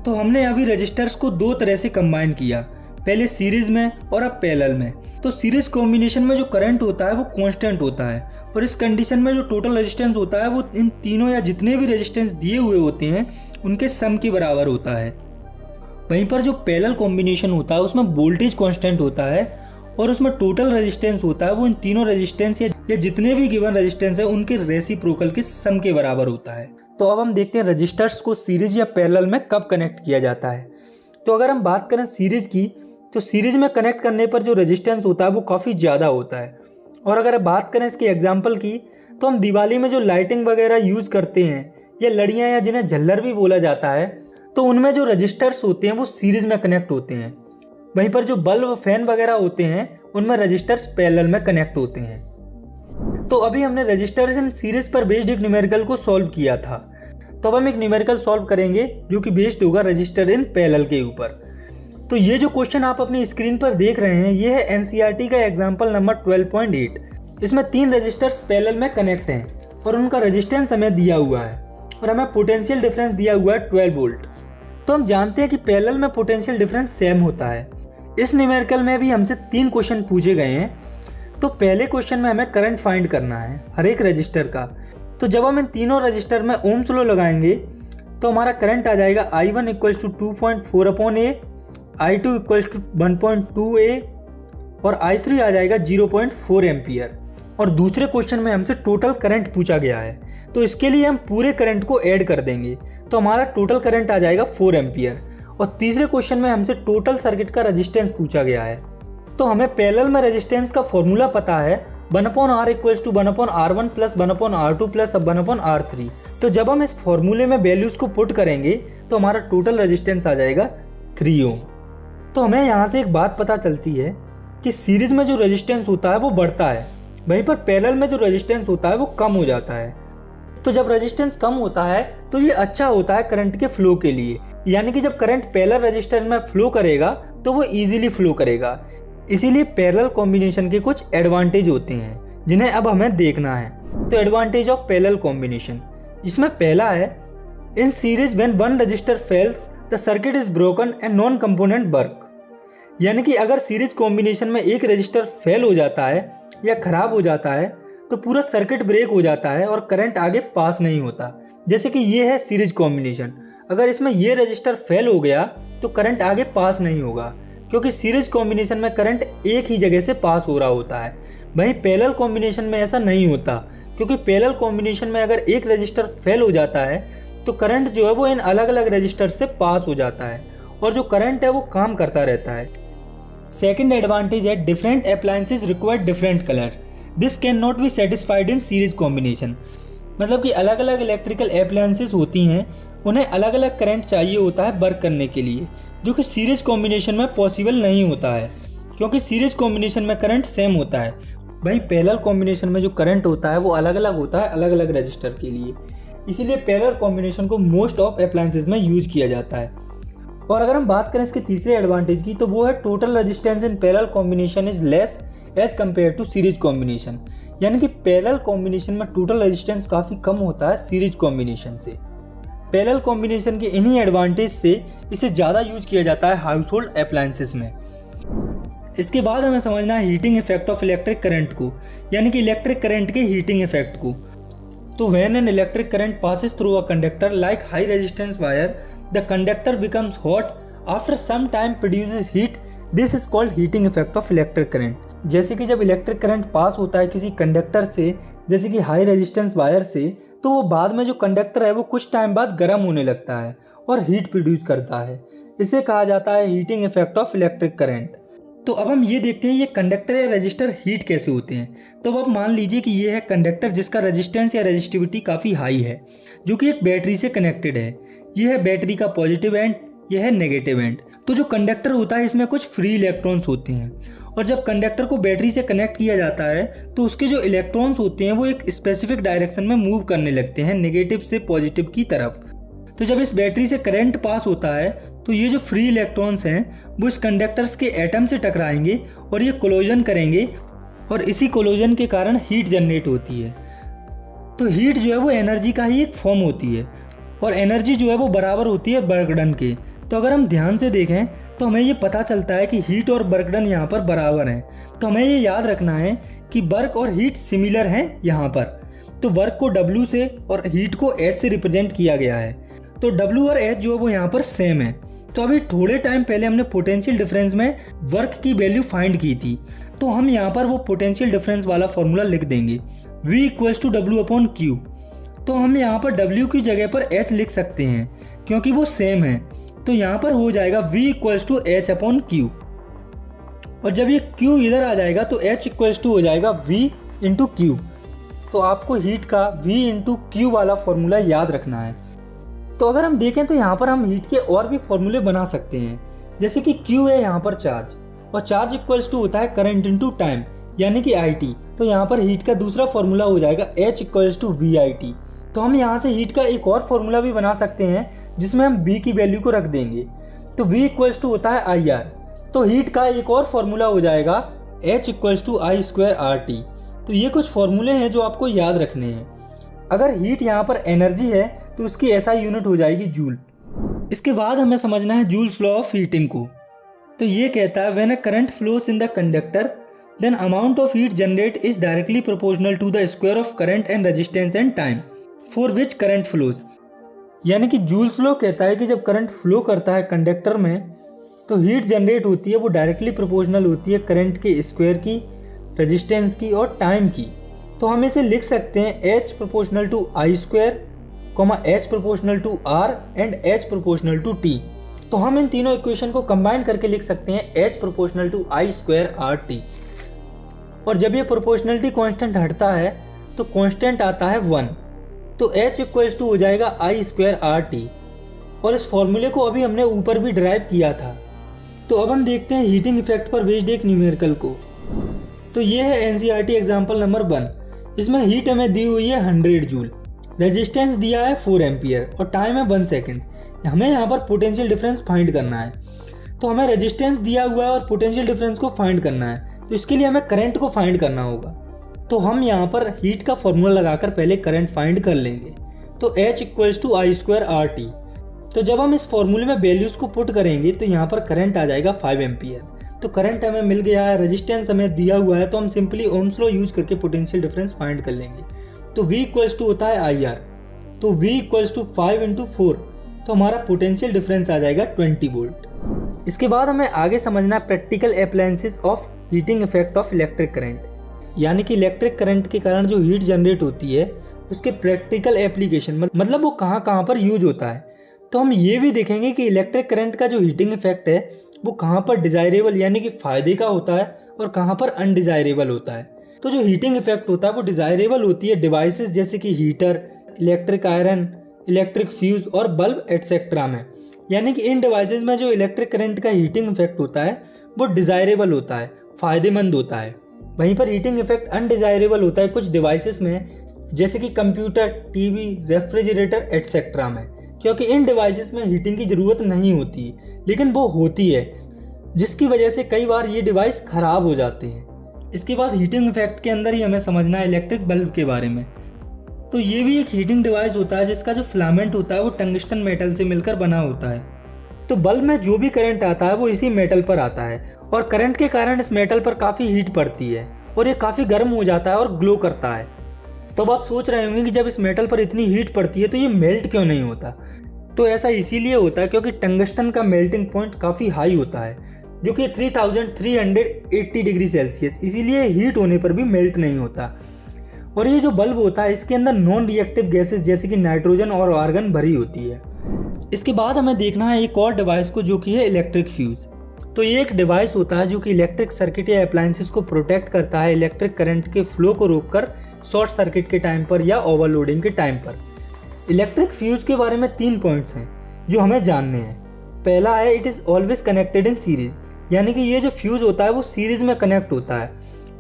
Speaker 1: तो हमने अभी रजिस्टर्स को दो तरह से कंबाइन किया, पहले सीरीज में और अब पैरेलल में। तो सीरीज कॉम्बिनेशन में जो करंट होता है वो कांस्टेंट होता है और इस कंडीशन में जो टोटल रेजिस्टेंस होता है वो इन तीनों या जितने भी रेजिस्टेंस दिए हुए होते हैं उनके सम के बराबर होता है। वहीं पर जो पैरेलल कॉम्बिनेशन होता है उसमें वोल्टेज कांस्टेंट होता है और उसमें टोटल रेजिस्टेंस होता है वो इन तीनों रेजिस्टेंस या जितने भी गिवन रेजिस्टेंस है उनके रेसिप्रोकल के सम के बराबर होता है। तो अब हम देखते हैं रजिस्टर्स को सीरीज या पैरेलल में कब कनेक्ट किया जाता है। तो अगर हम बात करें सीरीज की तो सीरीज में कनेक्ट करने पर जो रेजिस्टेंस होता है वो काफ़ी ज़्यादा होता है। और अगर बात करें इसके एग्जाम्पल की, तो हम दिवाली में जो लाइटिंग वगैरह यूज़ करते हैं या लड़ियाँ या जिन्हें झल्लर भी बोला जाता है, तो उनमें जो रजिस्टर्स होते हैं वो सीरीज में कनेक्ट होते हैं। वहीं पर जो बल्ब फैन वगैरह होते हैं उनमें रजिस्टर्स पैरेलल में कनेक्ट होते हैं। तो अभी हमने रजिस्टर्स इन सीरीज पर बेस्ड एक न्यूमेरिकल को सॉल्व किया था। तो अब हम एक न्यूमेरिकल सॉल्व करेंगे जो कि बेस्ड होगा रजिस्टर इन पैरेलल के ऊपर। तो ये जो क्वेश्चन आप अपनी स्क्रीन पर देख रहे हैं ये है एनसीईआरटी का एग्जाम्पल नंबर 12.8। इसमें 3 रजिस्टर्स पैरेलल में कनेक्ट हैं और उनका रेजिस्टेंस हमें दिया हुआ है और हमें पोटेंशियल डिफरेंस दिया हुआ है 12 वोल्ट। तो हम जानते हैं कि पैरेलल में पोटेंशियल डिफरेंस सेम होता है। इस न्यूमेरिकल में भी हमसे 3 क्वेश्चन पूछे गए हैं। तो पहले क्वेश्चन में हमें करंट फाइंड करना है हर एक रजिस्टर का। तो जब हम इन तीनों रजिस्टर में ओम्स लॉ लगाएंगे तो हमारा करंट आ जाएगा I1 = 2.4/A, I2 = 1.2A और I3 आ जाएगा 0.4 एम्पियर। और दूसरे क्वेश्चन में हमसे टोटल करंट पूछा गया है, तो इसके लिए हम पूरे करंट को ऐड कर देंगे तो हमारा टोटल करंट आ जाएगा 4 एम्पियर। और तीसरे क्वेश्चन में हमसे टोटल सर्किट का रेजिस्टेंस पूछा गया है। तो हमें पैरेलल में रेजिस्टेंस का फॉर्मूला पता है 1/R = 1/R1 + 1/R2 + 1/R3। तो जब हम इस फॉर्मूले में वैल्यूज को पुट करेंगे तो हमारा टोटल रेजिस्टेंस आ जाएगा 3 ओम। तो हमें यहाँ से एक बात पता चलती है कि सीरीज में जो रेजिस्टेंस होता है वो बढ़ता है, वहीं पर पैरेलल में जो रेजिस्टेंस होता है वो कम हो जाता है। तो जब रेजिस्टेंस कम होता है तो ये अच्छा होता है करंट के फ्लो के लिए, यानी कि जब करंट पैरेलल रेजिस्टर में फ्लो करेगा तो वो इजीली फ्लो करेगा। इसीलिए पैरेलल कॉम्बिनेशन के कुछ एडवांटेज होते हैं जिन्हें अब हमें देखना है। तो एडवांटेज ऑफ पैरेलल कॉम्बिनेशन, इसमें पहला है in series when one register fails the circuit is broken and non component work. यानी कि अगर सीरीज कॉम्बिनेशन में एक रजिस्टर फेल हो जाता है या खराब हो जाता है तो पूरा सर्किट ब्रेक हो जाता है और करंट आगे पास नहीं होता। जैसे कि ये है सीरीज कॉम्बिनेशन, अगर इसमें ये रजिस्टर फेल हो गया तो करंट आगे पास नहीं होगा, क्योंकि सीरीज कॉम्बिनेशन में करंट एक ही जगह से पास हो रहा होता है। वहीं पैरेलल कॉम्बिनेशन में ऐसा नहीं होता, क्योंकि पैरेलल कॉम्बिनेशन में अगर एक रजिस्टर फेल हो जाता है तो करंट जो है वो इन अलग अलग रजिस्टर से पास हो जाता है और जो करंट है वो काम करता रहता है। सेकेंड एडवांटेज है different appliances require different colour, this can not be satisfied in series combination. मतलब कि अलग अलग इलेक्ट्रिकल अप्लायंसेस होती हैं, उन्हें अलग अलग करंट चाहिए होता है वर्क करने के लिए, जो कि सीरीज कॉम्बिनेशन में पॉसिबल नहीं होता है, क्योंकि सीरीज कॉम्बिनेशन में करंट सेम होता है। वहीं पैरेलल कॉम्बिनेशन में जो करंट होता है वो अलग अलग होता है अलग अलग रजिस्टर के लिए, इसीलिए पैरेलल कॉम्बिनेशन को मोस्ट ऑफ अप्लायंसेस में यूज किया जाता है। और अगर हम बात करें इसके तीसरे एडवांटेज की, तो वो है total resistance in parallel combination is less as compare to series combination. यानी कि पैरेलल कॉम्बिनेशन में टोटल रेजिस्टेंस काफ़ी कम होता है सीरीज कॉम्बिनेशन से। पैरेलल कॉम्बिनेशन के इन्हीं एडवांटेज से इसे ज़्यादा यूज किया जाता है हाउस होल्ड अप्लायंसेस में। इसके बाद हमें समझना है heating effect of electric current को, यानी कि इलेक्ट्रिक करंट के हीटिंग इफेक्ट को। तो when an electric current passes through a conductor like high resistance wire, the conductor becomes hot, after some time produces heat, this is called heating effect of electric current। जैसे कि जब electric current pass होता है किसी conductor से, जैसे कि high resistance wire से, तो वो बाद में जो कंडक्टर है वो कुछ टाइम बाद गर्म होने लगता है और हीट प्रोड्यूस करता है। इसे कहा जाता है heating effect of electric current. तो अब हम ये देखते हैं ये कंडक्टर या रजिस्टर हीट कैसे होते हैं। तो अब मान लीजिए कि ये है कंडक्टर जिसका रेजिस्टेंस या रेजिस्टिविटी काफ़ी हाई है, जो कि एक बैटरी से कनेक्टेड है। यह है बैटरी का पॉजिटिव एंड, यह है नेगेटिव एंड। तो जो कंडक्टर होता है इसमें कुछ फ्री इलेक्ट्रॉन्स होते हैं, और जब कंडक्टर को बैटरी से कनेक्ट किया जाता है तो उसके जो इलेक्ट्रॉन्स होते हैं वो एक स्पेसिफिक डायरेक्शन में मूव करने लगते हैं, नेगेटिव से पॉजिटिव की तरफ। तो जब इस बैटरी से करंट पास होता है तो ये जो फ्री इलेक्ट्रॉन्स हैं वो इस कंडक्टर्स के एटम से टकराएंगे और ये कोलोजन करेंगे, और इसी कोलोजन के कारण हीट जनरेट होती है। तो हीट जो है वो एनर्जी का ही एक फॉर्म होती है, और एनर्जी जो है वो बराबर होती है वर्क डन के। तो अगर हम ध्यान से देखें तो हमें ये पता चलता है कि हीट और वर्क डन यहाँ पर बराबर हैं। तो हमें ये याद रखना है कि वर्क और हीट सिमिलर हैं यहाँ पर। तो वर्क को W से और हीट को H से रिप्रेजेंट किया गया है। तो W और H जो है वो यहाँ पर सेम है। तो अभी थोड़े टाइम पहले हमने पोटेंशियल डिफरेंस में वर्क की वैल्यू फाइंड की थी, तो हम यहाँ पर वो पोटेंशियल डिफरेंस वाला फॉर्मूला लिख देंगे, V = W/Q। तो हम यहाँ पर W की जगह पर H लिख सकते हैं क्योंकि वो सेम है। तो यहाँ पर हो जाएगा V = H/Q। और जब ये Q इधर आ जाएगा तो H इक्वल्स टू हो जाएगा V इंटू क्यू। तो आपको हीट का V इंटू क्यू वाला फॉर्मूला याद रखना है। तो अगर हम देखें तो यहाँ पर हम हीट के और भी फॉर्मूले बना सकते हैं, जैसे कि Q है यहाँ पर चार्ज, और चार्ज इक्वल्स टू होता है करंट इंटू टाइम यानी कि IT। तो यहाँ पर हीट का दूसरा फॉर्मूला हो जाएगा H इक्वल्स टू VIT। तो हम यहाँ से हीट का एक और फॉर्मूला भी बना सकते हैं जिसमें हम B की वैल्यू को रख देंगे। तो V इक्वल्स टू होता है IR। तो हीट का एक और फॉर्मूला हो जाएगा H equals to I square RT। तो ये कुछ फॉर्मूले हैं जो आपको याद रखने हैं। अगर हीट यहाँ पर एनर्जी है तो उसकी SI यूनिट हो जाएगी जूल। इसके बाद हमें समझना है जूल्स लॉ ऑफ हीटिंग को। तो ये कहता है when a current flows in the conductor then amount of heat generate is directly proportional to the square of current and resistance and time for which current flows. यानी कि joules law कहता है कि जब करंट फ्लो करता है conductor में तो हीट जनरेट होती है वो डायरेक्टली प्रोपोर्शनल होती है करंट के स्क्वायर की, रेजिस्टेंस की और टाइम की। तो हम इसे लिख सकते हैं H proportional to I square, H proportional to R and H proportional to T। तो हम इन तीनों इक्वेशन को कंबाइन करके लिख सकते हैं H proportional to I square RT। और जब ये प्रोपोर्शनलिटी कांस्टेंट हटता है तो कांस्टेंट आता है 1। तो H इक्वल्स टू हो जाएगा I स्क्वायर RT। और इस फॉर्मूले को अभी हमने ऊपर भी ड्राइव किया था। तो अब हम देखते हैं हीटिंग इफेक्ट पर बेस्ड एक न्यूमेरिकल को। तो ये है NCERT एग्जाम्पल नंबर 1। इसमें हीट हमें दी हुई है 100 जूल, रेजिस्टेंस दिया है 4 एम्पियर और टाइम है 1 सेकेंड। हमें यहाँ पर पोटेंशियल डिफरेंस फाइंड करना है। तो हमें रेजिस्टेंस दिया हुआ है और पोटेंशियल डिफरेंस को फाइंड करना है। तो इसके लिए हमें करंट को फाइंड करना होगा। तो हम यहाँ पर हीट का फॉर्मूला लगाकर पहले करंट फाइंड कर लेंगे। तो H equals to I square RT। तो जब हम इस फॉर्मूले में वैल्यूज को पुट करेंगे तो यहाँ पर करंट आ जाएगा 5 एम्पियर। तो करंट हमें मिल गया है, रेजिस्टेंस हमें दिया हुआ है, तो हम सिंपली ओम्स लॉ यूज करके पोटेंशियल डिफरेंस फाइंड कर लेंगे। तो V इक्वल्स टू होता है IR। तो V इक्वल्स टू 5 इंटू 4। तो हमारा पोटेंशियल डिफरेंस आ जाएगा 20 वोल्ट। इसके बाद हमें आगे समझना है practical appliances of heating effect of electric current, यानी कि इलेक्ट्रिक करंट के कारण जो हीट जनरेट होती है उसके प्रैक्टिकल एप्लीकेशन, मतलब वो कहाँ कहाँ पर यूज होता है। तो हम ये भी देखेंगे कि इलेक्ट्रिक करंट का जो हीटिंग इफेक्ट है वो कहाँ पर डिजायरेबल यानी कि फायदे का होता है और कहाँ पर अनडिजायरेबल होता है। तो जो हीटिंग इफेक्ट होता है वो डिजायरेबल होती है डिवाइसेस जैसे कि heater, electric iron, electric fuse और बल्ब एटसेट्रा में। यानी कि इन डिवाइसेस में जो इलेक्ट्रिक करंट का हीटिंग इफेक्ट होता है वो डिजायरेबल होता है, फायदेमंद होता है। वहीं पर हीटिंग इफेक्ट अनडिजायरेबल होता है कुछ डिवाइसेस में जैसे कि कंप्यूटर, टीवी, रेफ्रिजरेटर एटसेट्रा में, क्योंकि इन डिवाइसेस में हीटिंग की ज़रूरत नहीं होती लेकिन वो होती है, जिसकी वजह से कई बार ये डिवाइस ख़राब हो जाते हैं। इसके बाद हीटिंग इफेक्ट के अंदर ही हमें समझना है इलेक्ट्रिक बल्ब के बारे में। तो ये भी एक हीटिंग डिवाइस होता है जिसका जो फिलामेंट होता है वो टंगस्टन मेटल से मिलकर बना होता है। तो बल्ब में जो भी करंट आता है वो इसी मेटल पर आता है और करंट के कारण इस मेटल पर काफ़ी हीट पड़ती है और ये काफ़ी गर्म हो जाता है और ग्लो करता है। तो अब आप सोच रहे होंगे कि जब इस मेटल पर इतनी हीट पड़ती है तो ये मेल्ट क्यों नहीं होता। तो ऐसा इसीलिए होता है क्योंकि टंगस्टन का मेल्टिंग पॉइंट काफ़ी हाई होता है, जो कि 3380 डिग्री सेल्सियस, इसीलिए हीट होने पर भी मेल्ट नहीं होता। और ये जो बल्ब होता है इसके अंदर नॉन रिएक्टिव गैसेस जैसे कि नाइट्रोजन और आर्गन भरी होती है। इसके बाद हमें देखना है एक और डिवाइस को जो कि है इलेक्ट्रिक फ्यूज। तो ये एक डिवाइस होता है जो कि इलेक्ट्रिक सर्किट या अप्लायंसेस को प्रोटेक्ट करता है इलेक्ट्रिक करंट के फ्लो को रोककर शॉर्ट सर्किट के टाइम पर या ओवरलोडिंग के टाइम पर। इलेक्ट्रिक फ्यूज के बारे में 3 पॉइंट्स हैं जो हमें जानने हैं। पहला है it is always connected in series, यानी कि ये जो फ्यूज होता है वो सीरीज में कनेक्ट होता है।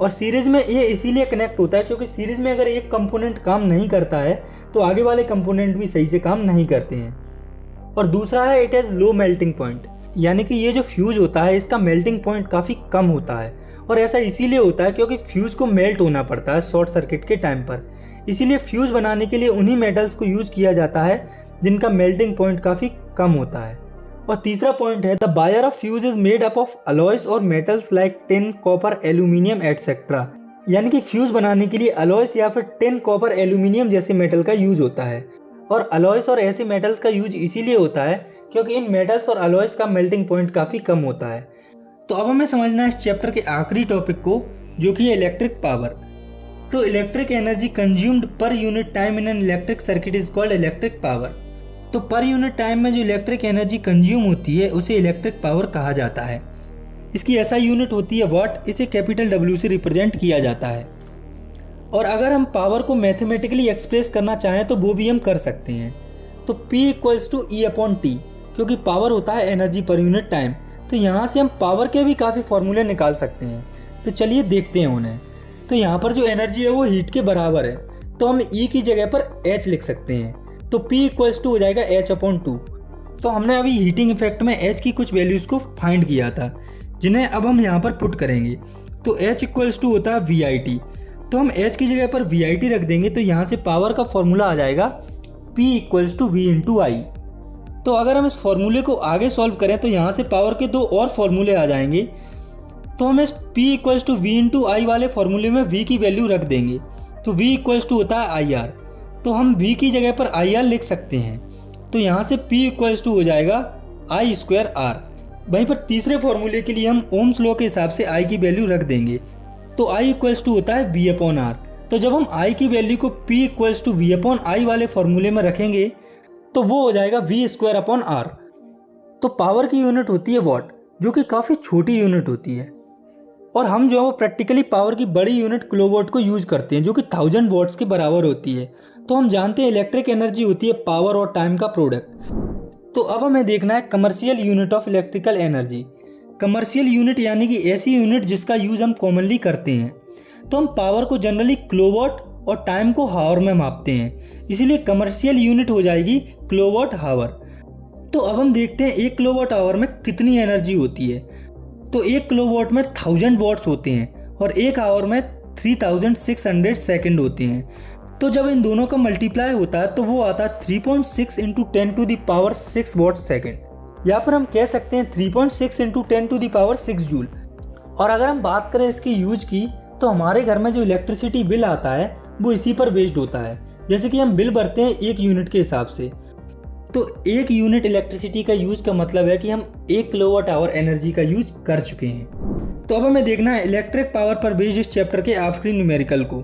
Speaker 1: और सीरीज में ये इसीलिए कनेक्ट होता है क्योंकि सीरीज में अगर एक कंपोनेंट काम नहीं करता है तो आगे वाले कंपोनेंट भी सही से काम नहीं करते हैं। और दूसरा है it has low melting point, यानी कि ये जो फ्यूज होता है इसका मेल्टिंग पॉइंट काफ़ी कम होता है। और ऐसा इसीलिए होता है क्योंकि फ्यूज को मेल्ट होना पड़ता है शॉर्ट सर्किट के टाइम पर, इसीलिए फ्यूज बनाने के लिए उन्हीं मेटल्स को यूज किया जाता है जिनका मेल्टिंग पॉइंट काफ़ी कम होता है। और तीसरा पॉइंट है the wire of fuse is made up of alloys और metals like tin, copper, aluminium etcetera, यानी कि फ्यूज बनाने के लिए अलॉयस या फिर टिन, कॉपर, एल्यूमिनियम जैसे मेटल का यूज होता है। और अलॉयस और ऐसे मेटल्स का यूज इसीलिए होता है क्योंकि इन मेटल्स और अलॉयस का मेल्टिंग पॉइंट काफ़ी कम होता है। तो अब हमें समझना है इस चैप्टर के आखिरी टॉपिक को जो कि है इलेक्ट्रिक पावर। तो electric energy consumed per unit time in an electric circuit is called electric power. तो पर यूनिट टाइम में जो इलेक्ट्रिक एनर्जी कंज्यूम होती है उसे इलेक्ट्रिक पावर कहा जाता है। इसकी SI यूनिट होती है वाट, इसे कैपिटल W से रिप्रेजेंट किया जाता है। और अगर हम पावर को मैथमेटिकली एक्सप्रेस करना चाहें तो वो भी हम कर सकते हैं। तो P = E/T, क्योंकि पावर होता है एनर्जी पर यूनिट टाइम, तो यहाँ से हम पावर के भी काफ़ी फॉर्मूले निकाल सकते हैं। तो चलिए देखते हैं उन्हें। तो यहाँ पर जो एनर्जी है वो हीट के बराबर है, तो हम E की जगह पर H लिख सकते हैं। तो P = हो जाएगा H/2। तो हमने अभी हीटिंग इफेक्ट में H की कुछ वैल्यूज़ को फाइंड किया था, जिन्हें अब हम यहाँ पर पुट करेंगे। तो H = होता है VIT, तो हम H की जगह पर VIT रख देंगे। तो यहाँ से पावर का फॉर्मूला आ जाएगा P = V/I। तो अगर हम इस फॉर्मूले को आगे सॉल्व करें तो यहाँ से पावर के 2 और फॉर्मूले आ जाएंगे। तो हम इस P = V/I वाले फॉर्मूले में V की वैल्यू रख देंगे। तो V = होता है IR, तो हम V की जगह पर IR लिख सकते हैं। तो यहाँ से P = हो जाएगा I²R। वहीं पर तीसरे फॉर्मूले के लिए हम ओम्स लॉ के हिसाब से I की वैल्यू रख देंगे। तो I = होता है V/R। तो जब हम I की वैल्यू को P = V/I वाले फॉर्मूले में रखेंगे तो वो हो जाएगा V²/R। तो पावर की यूनिट होती है वाट, जो कि काफ़ी छोटी यूनिट होती है। और हम जो है वो प्रैक्टिकली पावर की बड़ी यूनिट किलोवाट को यूज करते हैं, जो कि 1000 वॉट्स के बराबर होती है। तो हम जानते हैं इलेक्ट्रिक एनर्जी होती है पावर और टाइम का प्रोडक्ट। तो अब हमें देखना है commercial unit of electrical energy. Commercial unit यानी कि ऐसी यूनिट जिसका यूज हम कॉमनली करते हैं। तो हम पावर को जनरली किलोवाट और टाइम को हावर में मापते हैं, इसीलिए कमर्शियल यूनिट हो जाएगी किलोवाट/हावर। तो अब हम देखते हैं 1 किलोवाट/आवर में कितनी एनर्जी होती है। तो 1 किलोवाट में 1000 वॉट्स होते हैं और 1 आवर में 3600 सेकंड होते हैं। तो जब इन दोनों का मल्टीप्लाई होता है तो वो आता है 3.6 × 10⁶ वॉट सेकंड। यहाँ पर हम कह सकते हैं 3.6 × 10⁶ जूल। और अगर हम बात करें इसकी यूज की, तो हमारे घर में जो इलेक्ट्रिसिटी बिल आता है वो इसी पर बेस्ड होता है। जैसे कि हम बिल भरते हैं 1 यूनिट के हिसाब से। तो 1 यूनिट इलेक्ट्रिसिटी का यूज का मतलब है कि हम 1 किलोवाट/आवर एनर्जी का यूज कर चुके हैं। तो अब हमें देखना है इलेक्ट्रिक पावर पर बेस्ड इस चैप्टर के आखिरी न्यूमेरिकल को।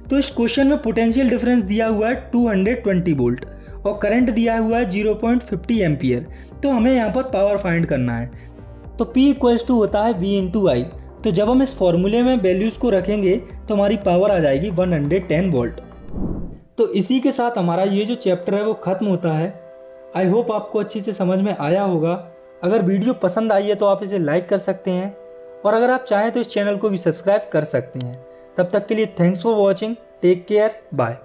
Speaker 1: तो इस क्वेश्चन में पोटेंशियल डिफरेंस दिया हुआ है 220 वोल्ट और करंट दिया हुआ है 0.50 एम्पियर। तो हमें यहाँ पर पावर फाइंड करना है। तो P = होता है V/I। तो जब हम इस फॉर्मूले में वैल्यूज़ को रखेंगे तो हमारी पावर आ जाएगी 110 वोल्ट। तो इसी के साथ हमारा ये जो चैप्टर है वो ख़त्म होता है। आई होप आपको अच्छी से समझ में आया होगा। अगर वीडियो पसंद आई है तो आप इसे लाइक कर सकते हैं, और अगर आप चाहें तो इस चैनल को भी सब्सक्राइब कर सकते हैं। तब तक के लिए thanks for watching, take care, bye.